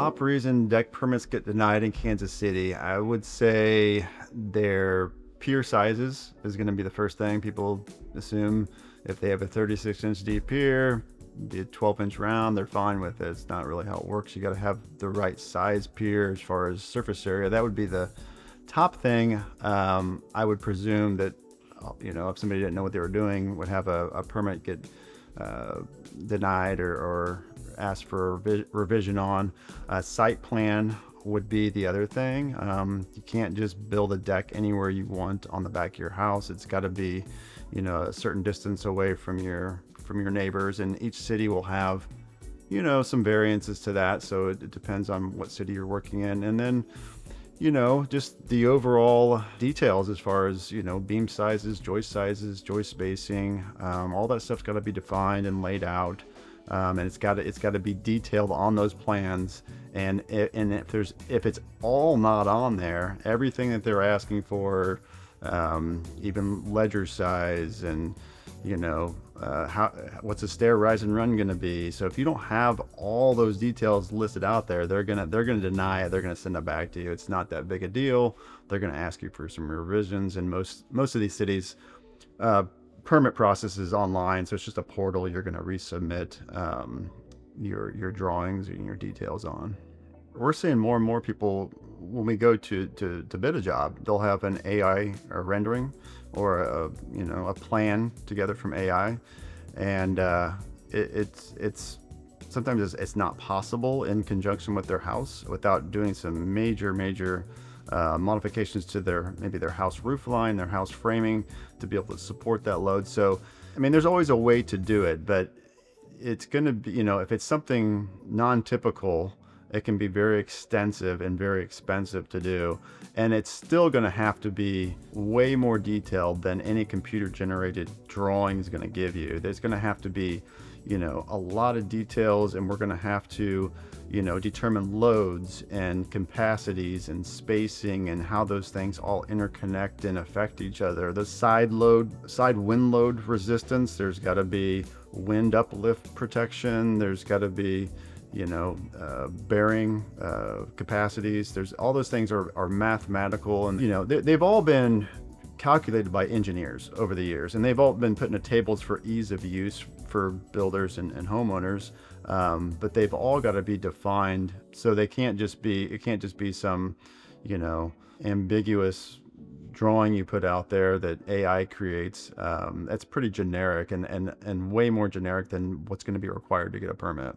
top reason deck permits get denied in Kansas City, I would say their pier sizes is going to be the first thing people assume. If they have a 36-inch deep pier, be a 12-inch round, they're fine with it. It's not really how it works. You got to have the right size pier as far as surface area. That would be the top thing. I would presume that, if somebody didn't know what they were doing, would have a permit get denied or asked for revision on. Site plan would be the other thing. You can't just build a deck anywhere you want on the back of your house. It's got to be, a certain distance away from your neighbors, and each city will have, some variances to that. So it depends on what city you're working in. And then, just the overall details as far as, beam sizes, joist spacing, all that stuff's got to be defined and laid out. And it's got to be detailed on those plans. And if it's all not on there, everything that they're asking for, even ledger size and, what's a stair rise and run going to be. So if you don't have all those details listed out there, they're gonna deny it. They're gonna send it back to you. It's not that big a deal. They're gonna ask you for some revisions. And most of these cities, permit process is online, so it's just a portal you're gonna resubmit your drawings and your details on. We're seeing more and more people, when we go to bid a job, they'll have an AI or rendering or a plan together from AI, and it's sometimes it's not possible in conjunction with their house without doing some major modifications to their house roof line, their house framing, to be able to support that load. So there's always a way to do it, but it's going to be, if it's something non-typical, it can be very extensive and very expensive to do. And it's still going to have to be way more detailed than any computer generated drawing is going to give you. There's going to have to be, a lot of details, and we're going to have to, determine loads and capacities and spacing and how those things all interconnect and affect each other. The side wind load resistance, there's got to be wind uplift protection. There's got to be, bearing capacities. There's all those things are mathematical, and they've all been calculated by engineers over the years, and they've all been put into tables for ease of use for builders and homeowners. But they've all got to be defined, so it can't just be some ambiguous drawing you put out there that AI creates. That's pretty generic and way more generic than what's going to be required to get a permit.